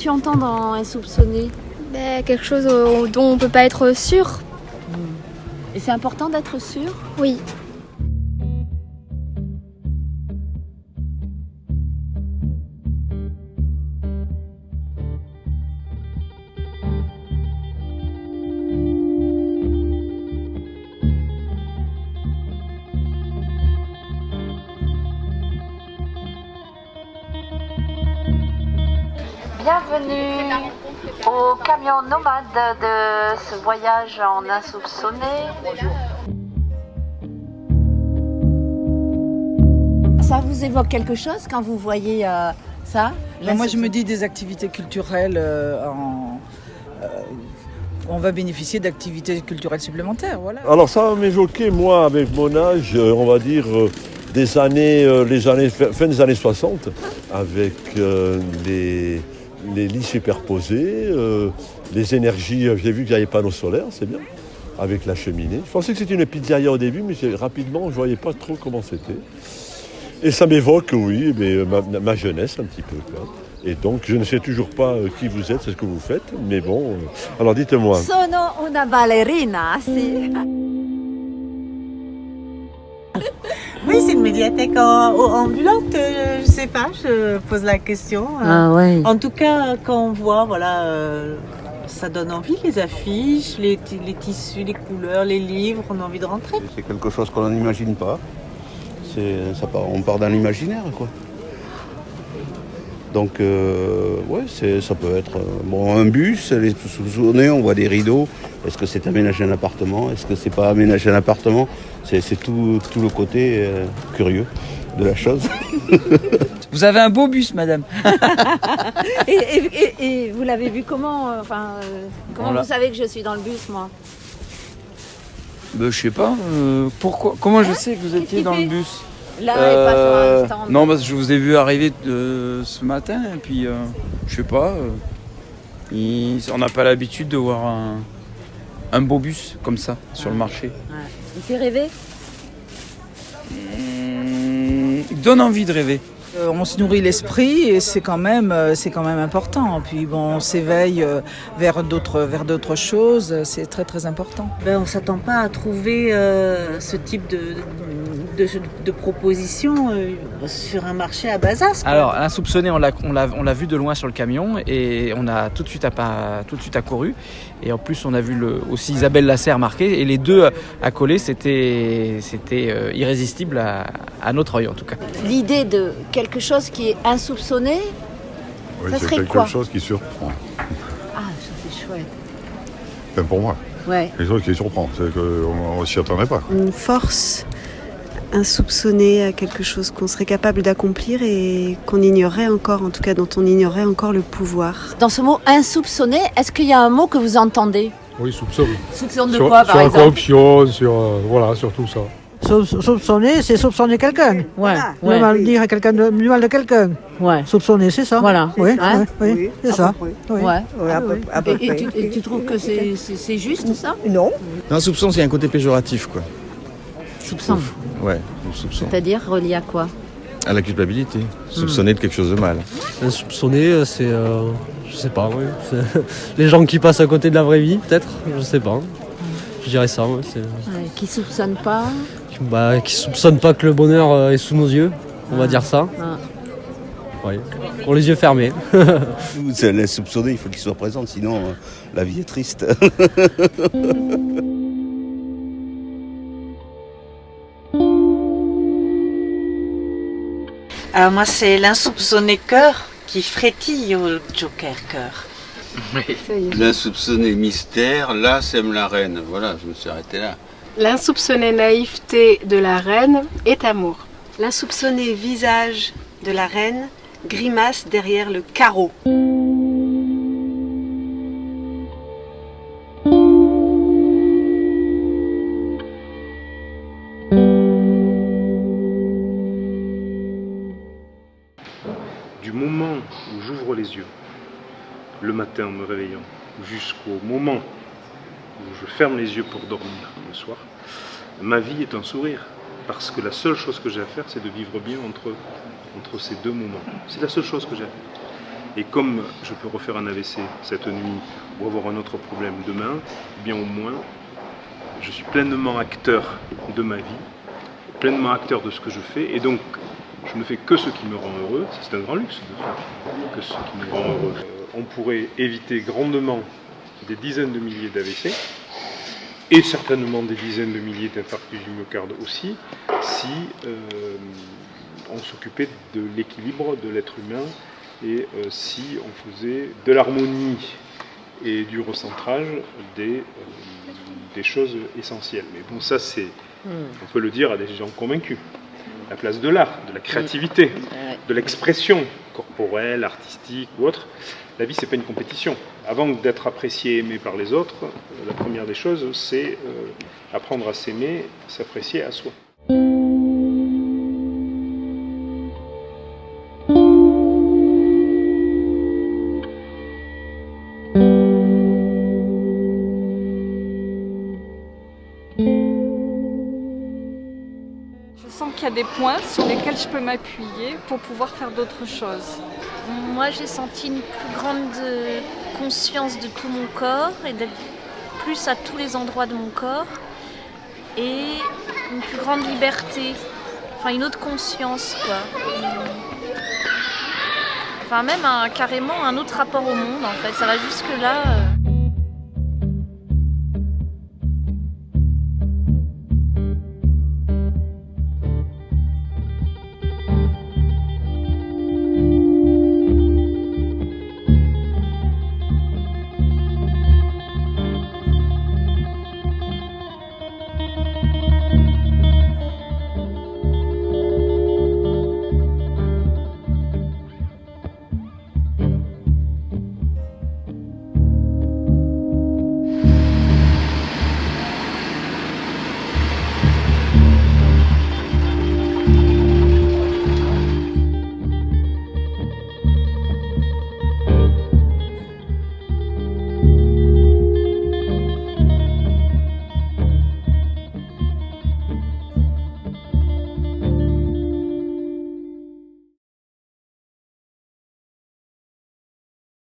tu entends dans insoupçonné? Quelque chose dont on ne peut pas être sûr. Et c'est important d'être sûr? Oui. Bienvenue au camion nomade de ce voyage en insoupçonné. Ça vous évoque quelque chose quand vous voyez ça? Moi je me dis des activités culturelles, on va bénéficier d'activités culturelles supplémentaires. Voilà. Alors ça va m'évoquer, moi, avec mon âge, on va dire fin des années 60, avec les lits superposés, les énergies, j'ai vu qu'il y avait panneaux solaires, c'est bien, avec la cheminée. Je pensais que c'était une pizzeria au début, mais rapidement, je ne voyais pas trop comment c'était. Et ça m'évoque, oui, mais ma jeunesse un petit peu, quoi. Et donc, je ne sais toujours pas qui vous êtes, c'est ce que vous faites, mais bon, alors dites-moi. Sono una ballerina, si. Oui, c'est une médiathèque ambulante, je sais pas, je pose la question. Ah ouais. En tout cas, quand on voit, ça donne envie, les affiches, les tissus, les couleurs, les livres, on a envie de rentrer. C'est quelque chose qu'on n'imagine pas. On part dans l'imaginaire, quoi. Donc, ça peut être un bus, les soupçonnés, on voit des rideaux. Est-ce que c'est aménager un appartement? Est-ce que c'est pas aménager un appartement? C'est tout le côté curieux de la chose. Vous avez un beau bus, madame. Et vous l'avez vu comment comment vous savez que je suis dans le bus, moi? Je sais pas. Pourquoi? Comment je sais que vous étiez dans le bus? Là, et pas sur un stand. Non, parce que je vous ai vu arriver ce matin, et puis je sais pas. On n'a pas l'habitude de voir un beau bus comme ça sur le marché. Ouais. Il fait rêver? Il donne envie de rêver. On se nourrit l'esprit et c'est quand même important. Puis bon, on s'éveille vers d'autres choses, c'est très très important. On ne s'attend pas à trouver ce type de proposition sur un marché à Bazas, quoi. Alors, l'insoupçonné, on l'a vu de loin sur le camion et on a tout de suite accouru. Et en plus, on a vu aussi Isabelle Lasserre marquer. Et les deux accolés, c'était irrésistible à notre œil, en tout cas. L'idée de quelque chose qui est insoupçonné, oui, ça c'est serait quelque quoi? chose qui surprend. Ah, ça c'est chouette. Enfin, pour moi, Ouais. quelque chose qui surprend, c'est qu'on ne s'y attendait pas. Une force insoupçonnée à quelque chose qu'on serait capable d'accomplir et qu'on ignorait encore, en tout cas dont on ignorait encore le pouvoir. Dans ce mot insoupçonné, est-ce qu'il y a un mot que vous entendez? Oui, soupçon. Soupçon de quoi, par exemple? Sur la corruption, sur tout ça. Soupçonner, c'est soupçonner quelqu'un. Ouais. Dire à quelqu'un du mal de quelqu'un. Ouais. Soupçonner, c'est ça. Voilà. Oui, Hein? oui, c'est ça. Ouais. Oui, à peu près. Et tu trouves que c'est juste ça? Non. Un soupçon, c'est un côté péjoratif, quoi. Soupçon. Ouais, le soupçon. C'est-à-dire relié à quoi? À la culpabilité. Soupçonner de quelque chose de mal. Soupçonner, c'est... je sais pas, oui. Les gens qui passent à côté de la vraie vie, peut-être. Je sais pas. Je dirais ça, ouais. Qui soupçonnent pas? Qui soupçonnent pas que le bonheur est sous nos yeux. On va dire ça. Ah. Ouais. Pour les yeux fermés. C'est les soupçonnés, il faut qu'ils soient présents, sinon la vie est triste. Alors moi, c'est l'insoupçonné cœur qui frétille au Joker cœur. Oui. L'insoupçonné mystère, là sème la reine. Voilà, je me suis arrêté là. L'insoupçonné naïveté de la reine est amour. L'insoupçonné visage de la reine grimace derrière le carreau. Du moment où j'ouvre les yeux, le matin en me réveillant, jusqu'au moment où je ferme les yeux pour dormir le soir, ma vie est un sourire. Parce que la seule chose que j'ai à faire, c'est de vivre bien entre ces deux moments. C'est la seule chose que j'ai à faire. Et comme je peux refaire un AVC cette nuit ou avoir un autre problème demain, eh bien au moins je suis pleinement acteur de ma vie, pleinement acteur de ce que je fais, et donc je ne fais que ce qui me rend heureux. C'est un grand luxe de faire que ce qui me rend heureux. On pourrait éviter grandement des dizaines de milliers d'AVC, et certainement des dizaines de milliers d'infarctus du myocarde aussi, si on s'occupait de l'équilibre de l'être humain et si on faisait de l'harmonie et du recentrage des choses essentielles. Mais bon, ça c'est, on peut le dire à des gens convaincus. La place de l'art, de la créativité, de l'expression corporelle, artistique ou autre. La vie, c'est pas une compétition. Avant d'être apprécié et aimé par les autres, la première des choses, c'est apprendre à s'aimer, s'apprécier à soi. Je sens qu'il y a des points sur lesquels je peux m'appuyer pour pouvoir faire d'autres choses. Moi, j'ai senti une plus grande conscience de tout mon corps et d'être plus à tous les endroits de mon corps et une plus grande liberté, enfin une autre conscience, quoi. Enfin même carrément un autre rapport au monde, en fait. Ça va jusque là.